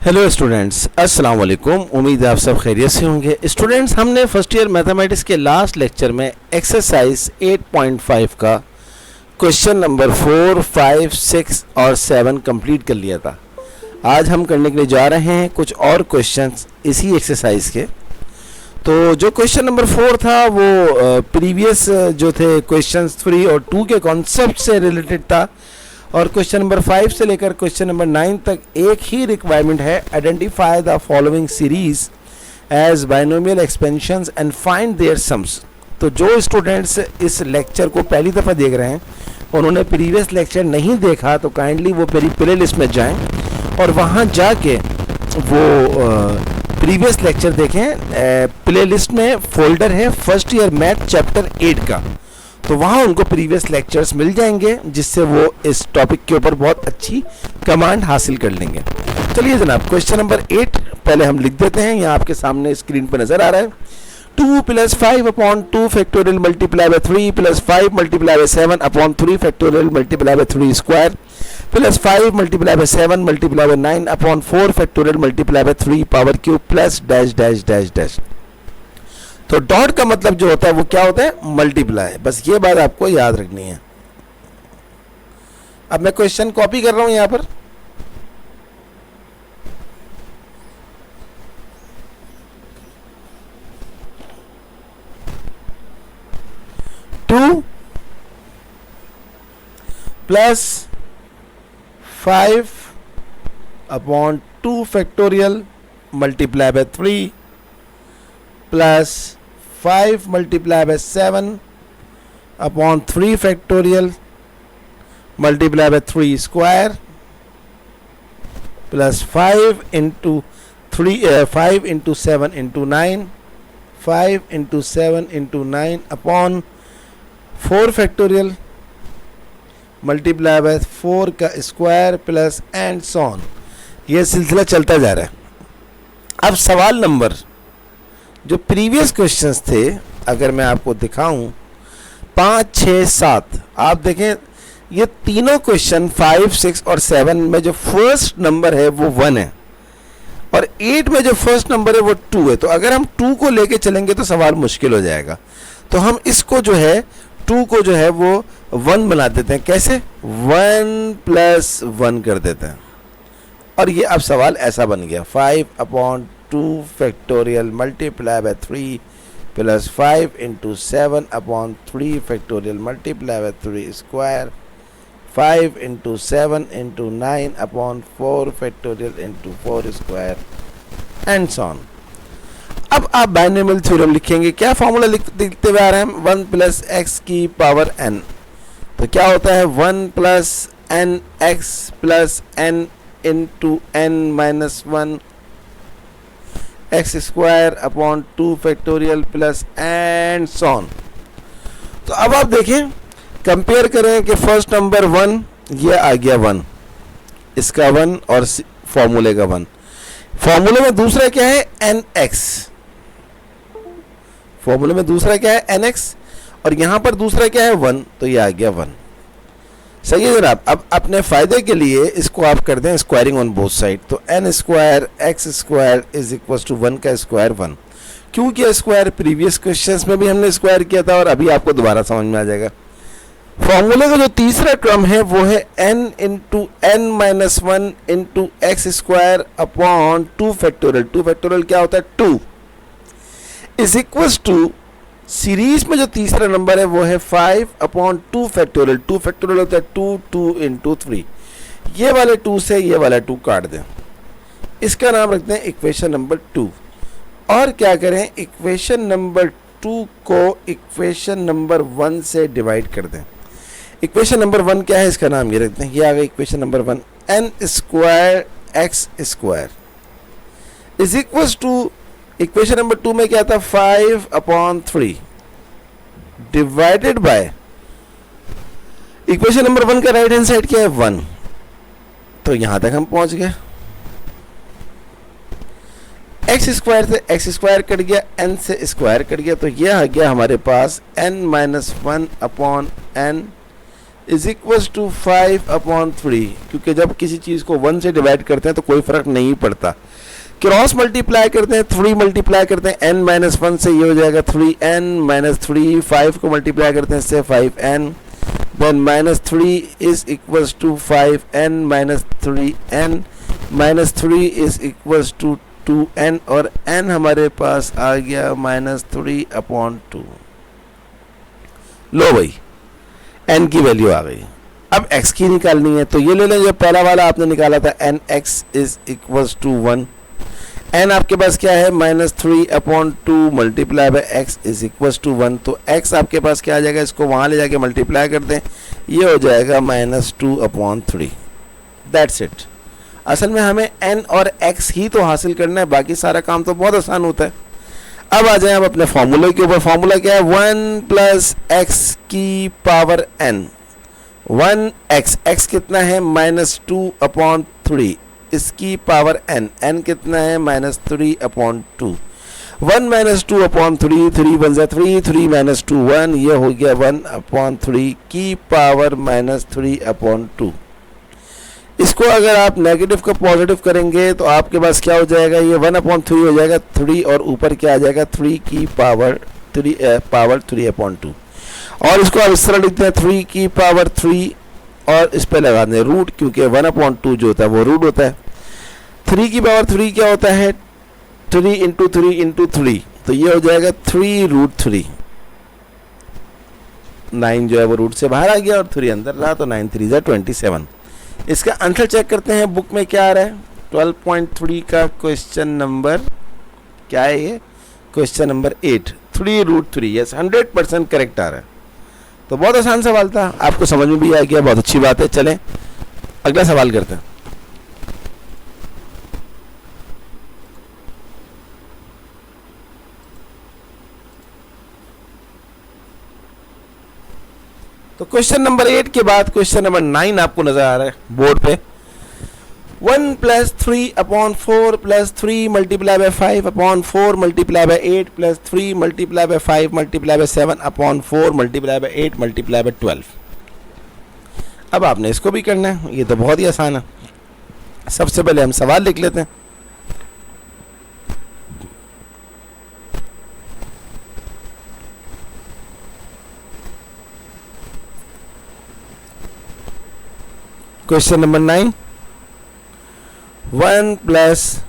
Hello students, अस्सलाम वालेकुम। उम्मीद है आप सब खैरियत से होंगे। स्टूडेंट्स, हमने फर्स्ट ईयर मैथमेटिक्स के लास्ट लेक्चर में एक्सरसाइज 8.5 का क्वेश्चन नंबर 4, 5, 6 और 7 कंप्लीट कर लिया था। आज हम करने के लिए जा रहे हैं कुछ और क्वेश्चंस इसी एक्सरसाइज के। तो जो क्वेश्चन नंबर 4 था वो प्रीवियस जो थे क्वेश्चन 3 और 2 के कॉन्सेप्ट से रिलेटेड था, और क्वेश्चन नंबर 5 से लेकर क्वेश्चन नंबर 9 तक एक ही रिक्वायरमेंट है, identify the following series as binomial expansions and find their sums. तो जो स्टूडेंट्स इस लेक्चर को पहली दफ़ा देख रहे हैं, उन्होंने प्रीवियस लेक्चर नहीं देखा, तो काइंडली वो मेरी प्ले लिस्ट में जाएं और वहाँ जाके वो प्रीवियस लेक्चर देखें। प्ले लिस्ट में फोल्डर है फर्स्ट ईयर मैथ चैप्टर 8 का, तो वहाँ उनको प्रीवियस लेक्चर्स मिल जाएंगे, जिससे वो इस टॉपिक के ऊपर बहुत अच्छी कमांड हासिल कर लेंगे। चलिए जनाब, क्वेश्चन नंबर 8 पहले हम लिख देते हैं। यहाँ आपके सामने स्क्रीन पर नजर आ रहा है। 2 + 5/2 factorial multiply by 3 + 5 multiply by 7/3 factorial multiply by 3 square + 5 multiply bye 7 multiply by 9/4 factorial multiply by 3 power cube plus dash dash dash dash. तो डॉट का मतलब जो होता है वो क्या होता है? मल्टीप्लाई। बस ये बात आपको याद रखनी है। अब मैं क्वेश्चन कॉपी कर रहा हूं यहां पर। Two + 5/2 factorial multiply by 3 + 5 multiply by 7/3 factorial multiply by 3 square + 5 × 7 × 9 5 × 7 × 9/4 factorial multiply bye 4 का square plus and so on. ये सिलसिला चलता जा रहा है। अब सवाल नंबर जो प्रीवियस क्वेश्चंस थे, अगर मैं आपको दिखाऊं 5, 6, 7, आप देखें ये तीनों क्वेश्चन 5, 6 और 7 में जो फर्स्ट नंबर है वो 1 है, और 8 में जो फर्स्ट नंबर है वो 2 है। तो अगर हम 2 को लेके चलेंगे तो सवाल मुश्किल हो जाएगा। तो हम इसको जो है 2 को जो है वो 1 बना देते हैं। कैसे? 1 + 1 कर देते हैं, और ये अब सवाल ऐसा बन गया। 5/2 factorial multiply by 3 + 5 × 7/3 factorial multiply by 3 square 5 × 7 × 9/4 factorial × 4 square and so on. अब आप बाइनोमियल थ्योरम लिखेंगे। क्या फॉर्मूला लिखते हुए आ रहे हैं? 1 + x की पावर n। तो क्या होता है? 1 + nx + n × n-1 x² factorial plus and so on. तो अब आप देखें, कंपेयर करें कि फर्स्ट नंबर 1, ये आ गया 1, इसका 1 और फॉर्मूले का 1। फॉर्मूले में दूसरा क्या है? nx। फॉर्मूले में दूसरा क्या है? nx, और यहां पर दूसरा क्या है? 1। तो ये आ गया 1। सही है जनाब। अब अपने फायदे के लिए इसको आप कर दें स्क्वायरिंग ऑन बोथ साइड। तो n² x² = 1 का स्क्वायर 1। क्यों किया स्क्वायर? प्रीवियस क्वेश्चंस में भी हमने स्क्वायर किया था, और अभी आपको दोबारा समझ में आ जाएगा। फॉर्मूले का जो तीसरा क्रम है वो है n × n-1 × x² / 2 factorial. 2 factorial क्या होता है? 2 = सीरीज में जो तीसरा नंबर है वो है 5/2 फैक्टोरियल। 2 फैक्टोरियल होता है 2, 2 × 3। ये वाले 2 से ये वाला 2 काट दें, इसका नाम रखते हैं इक्वेशन नंबर 2। और क्या करें? इक्वेशन नंबर 2 को इक्वेशन नंबर 1 से डिवाइड कर दें। इक्वेशन नंबर 1 क्या है? इसका नाम ये रखते हैं, ये आ गया equation number 1। n² x² = equation number 2 में क्या था? 5/3 डिवाइडेड बाय इक्वेशन नंबर 1 का राइट हैंड साइड क्या है? 1। तो यहां तक हम पहुंच गए। x² से x² कट गया, n से स्क्वायर कट गया, तो ये आ गया हमारे पास n-1/n इज इक्वल टू 5/3, क्योंकि जब किसी चीज़ को 1 से डिवाइड करते हैं तो कोई फ़र्क नहीं पड़ता। क्रॉस मल्टीप्लाई करते हैं, 3 मल्टीप्लाई करते हैं n-1 से, ये हो जाएगा 3n-3, 5 को मल्टीप्लाई करते हैं इससे 5n, then -3 is equal to 5n-3n, -3 is equal to 2n, और n हमारे पास आ गया -3/2। लो भाई, n की वैल्यू आ गई। अब x की निकालनी है, तो ये ले लें जो पहला वाला आपने निकाला था, nx is equal to 1। n आपके पास क्या है, -3/2 multiply by x is equal to 1। तो x आपके पास क्या आ जाएगा, इसको वहाँ ले जाके मल्टीप्लाई कर दें, ये हो जाएगा -2/3। That's it. असल में हमें n और x ही तो हासिल करना है, बाकी सारा काम तो बहुत आसान होता है। अब आ जाए हम अपने फॉर्मूले के ऊपर। फॉर्मूला क्या है, 1 + x की पावर n, 1x, x कितना है -2/3, इसकी पावर n, n कितना है -3/2, 1 - 2/3, 3 × 3, 3 - 2 1, ये हो गया 1/3 की पावर -3/2। इसको अगर आप नेगेटिव को पॉजिटिव करेंगे तो आपके पास क्या हो जाएगा, ये 1/3 हो जाएगा 3, और ऊपर क्या आ जाएगा 3 की पावर 3/2, और इसको आप इस तरह लिखते हैं 3 की पावर 3, और इस पे लगा दें रूट, क्योंकि 1/2 जो होता है वो रूट होता है। 3 की पावर 3 क्या होता है, 3 × 3 × 3, तो ये हो जाएगा 3√3। 9 जो है वो रूट से बाहर आ गया और 3 अंदर रहा, तो 9 × 3 = 27। इसका आंसर चेक करते हैं बुक में क्या आ रहा है। 12.3 का क्वेश्चन नंबर क्या है, ये क्वेश्चन नंबर 8, 3√3। यस, 100% करेक्ट आ रहा है। तो बहुत आसान सवाल था, आपको समझ में भी आ गया, बहुत अच्छी बात है। चलें अगला सवाल करते हैं। तो क्वेश्चन नंबर 8 के बाद क्वेश्चन नंबर 9 आपको नजर आ रहा है बोर्ड पे। 1 + 3/4 + 3 multiply by 5/4 multiply by 8 + 3 multiply by 5 multiply bye 7/4 multiply by 8 multiply by 12। अब आपने इसको भी करना है, ये तो बहुत ही आसान है। सबसे पहले हम सवाल लिख लेते हैं। Question number 9, 1 +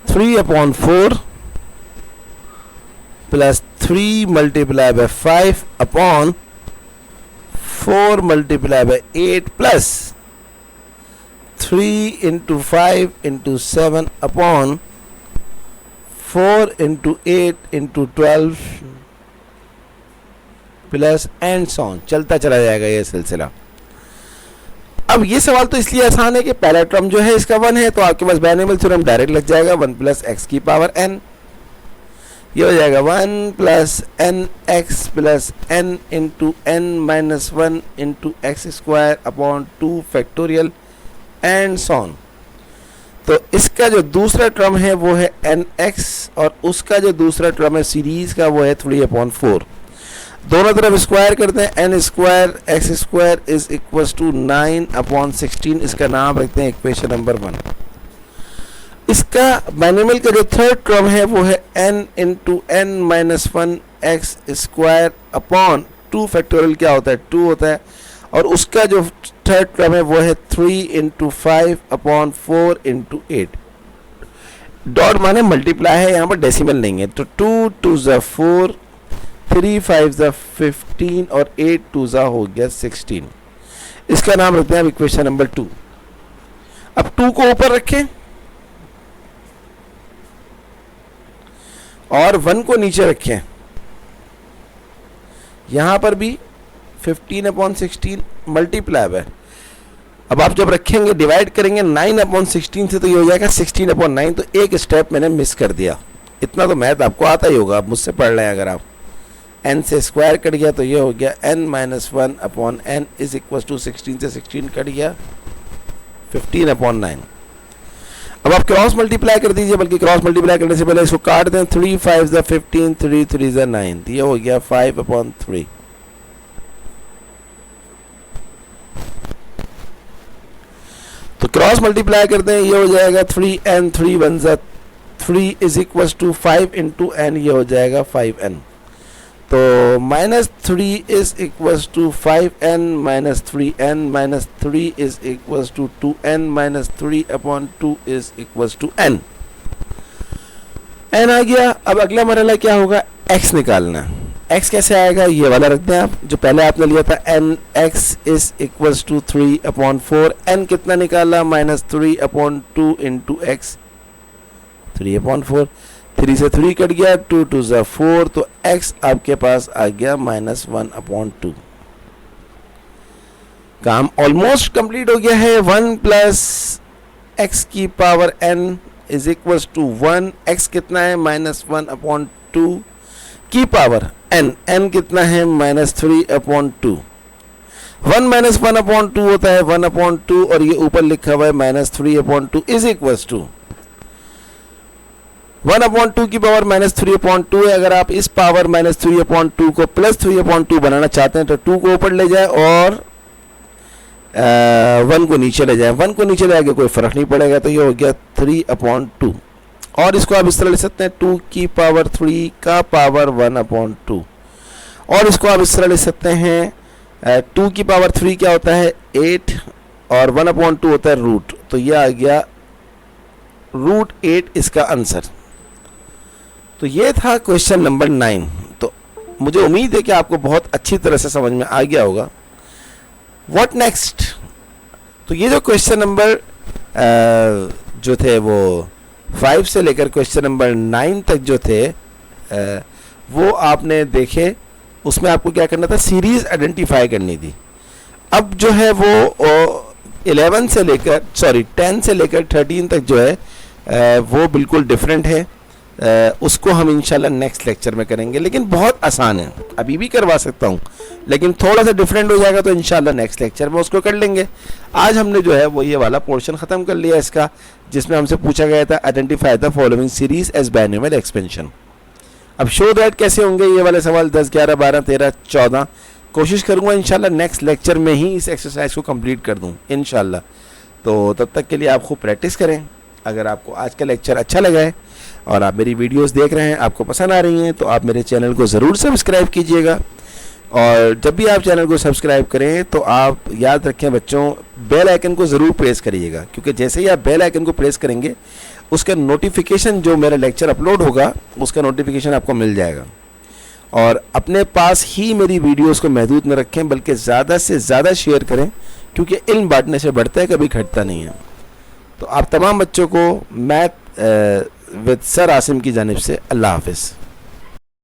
3/4 + 3 multiply by 5/4 multiply by 8 + 3 × 5 × 7/4 × 8 × 12 plus and so on, चलता चला जाएगा ये सिलसिला। अब ये सवाल तो इसलिए आसान है कि पहला टर्म जो है इसका 1 है, तो आपके पास बाइनोमियल थ्योरम डायरेक्ट लग जाएगा। 1 + x की पावर n, ये हो जाएगा 1 + nx + n × n - 1 × x² factorial and so on. तो इसका जो दूसरा टर्म है वो है nx, और उसका जो दूसरा टर्म है सीरीज का वो है 3/4। दोनों तरफ स्क्वायर करते हैं, n² x² is equal to 9/16। इसका नाम रखते हैं इक्वेशन नंबर 1। इसका बाइनोमियल का जो थर्ड टर्म है वो है n × n - 1 x² 2 फैक्टोरियल क्या होता है 2 होता है, और उसका जो थर्ड टर्म है वो है 3 × 5/4 × 8। डॉट माने मल्टीप्लाई है, यहाँ पर डेसिमल नहीं है, तो 2 × 2 = 4, 3 × 5 = 15, और 8 × 2 हो गया 16। इसका नाम रखते हैं अब इक्वेशन नंबर 2। अब 2 को ऊपर रखें और 1 को नीचे रखें। यहां पर भी 15/16 मल्टीप्लाई है। अब आप जब रखेंगे डिवाइड करेंगे 9/16 से, तो ये हो जाएगा 16/9। तो एक स्टेप मैंने मिस कर दिया। इतना तो मैथ आपको आता ही होगा, आप मुझसे पढ़ रहे हैं। अगर आप n से स्क्वायर कट गया तो ये हो गया n - 1/n is equal to 16 से 16 कट गया 15/9। अब आप क्रॉस मल्टीप्लाई कर दीजिए, बल्कि क्रॉस मल्टीप्लाई करने से पहले इसको काट दें। 3 × 5 = 15, 3 × 3 = 9, ये हो गया 5/3। तो क्रॉस मल्टीप्लाई करते हैं, ये हो जाएगा 3n, 3 वन ज़ा 3 is equal to 5 into n, ये हो जाएगा 5n। तो -3 is equal to 5n minus 3n minus 3 is equal to 2n minus 3/2 is equal to n। n आ गया। अब अगला मरहला क्या होगा, x निकालना। x कैसे आएगा, ये वाला रखते हैं आप जो पहले आपने लिया था, n x is equal to 3/4। n कितना निकाला, -3/2 इंटू x, 3/4। 3 से 3 कट गया, 2 2 ज़ा 4, तो x आपके पास आ गया -1/2। काम ऑलमोस्ट कंप्लीट हो गया है। 1 प्लस x की power n is equal to 1। x कितना है, -1/2 की पावर n, n कितना है, -3/2। 1 माइनस 1/2 होता है 1/2, और ये ऊपर लिखा हुआ है -3/2 इज इक्वल टू 1/2 की पावर -3/2 है। अगर आप इस पावर -3/2 को +3/2 बनाना चाहते हैं तो 2 को ऊपर ले जाए और 1 को नीचे ले जाए। 1 को नीचे ले आगे कोई फर्क नहीं पड़ेगा, तो ये हो गया 3/2। और इसको आप इस तरह ले सकते हैं 2 की पावर 3 का पावर 1/2, और इसको आप इस तरह ले सकते हैं 2 की पावर 3 क्या होता है 8, और 1/2 होता है रूट, तो ये आ गया √8 इसका आंसर। तो ये था क्वेश्चन नंबर 9। तो मुझे उम्मीद है कि आपको बहुत अच्छी तरह से समझ में आ गया होगा। व्हाट नेक्स्ट, तो ये जो क्वेश्चन नंबर जो थे वो 5 से लेकर क्वेश्चन नंबर 9 तक जो थे वो आपने देखे। उसमें आपको क्या करना था, सीरीज आइडेंटिफाई करनी थी। अब जो है वो 10 से लेकर 13 तक जो है वो बिल्कुल डिफरेंट है। उसको हम इंशाल्लाह नेक्स्ट लेक्चर में करेंगे, लेकिन बहुत आसान है, अभी भी करवा सकता हूँ, लेकिन थोड़ा सा डिफरेंट हो जाएगा तो इंशाल्लाह नेक्स्ट लेक्चर में उसको कर लेंगे। आज हमने जो है वो ये वाला पोर्शन ख़त्म कर लिया इसका, जिसमें हमसे पूछा गया था identify the following series as binomial expansion. अब शो दैट कैसे होंगे ये वाले सवाल 10, 11, 12, 13, 14 कोशिश करूँगा इंशाल्लाह नेक्स्ट लेक्चर में ही इस एक्सरसाइज को कंप्लीट कर दूँ इंशाल्लाह। तो तब तक के लिए आप खूब प्रैक्टिस करें। अगर आपको आज का लेक्चर अच्छा लगा है और आप मेरी वीडियोस देख रहे हैं, आपको पसंद आ रही हैं, तो आप मेरे चैनल को ज़रूर सब्सक्राइब कीजिएगा। और जब भी आप चैनल को सब्सक्राइब करें तो आप याद रखें बच्चों, बेल आइकन को ज़रूर प्रेस करिएगा, क्योंकि जैसे ही आप बेल आइकन को प्रेस करेंगे उसका नोटिफिकेशन, जो मेरा लेक्चर अपलोड होगा उसका नोटिफिकेशन आपको मिल जाएगा। और अपने पास ही मेरी वीडियोस को महदूद न रखें, बल्कि ज़्यादा से ज़्यादा शेयर करें, क्योंकि इल्म बांटने से बढ़ता है, कभी घटता नहीं है। तो आप तमाम बच्चों को मैथ विद सर आसिम की जानिब से अल्लाह हाफ़िज़।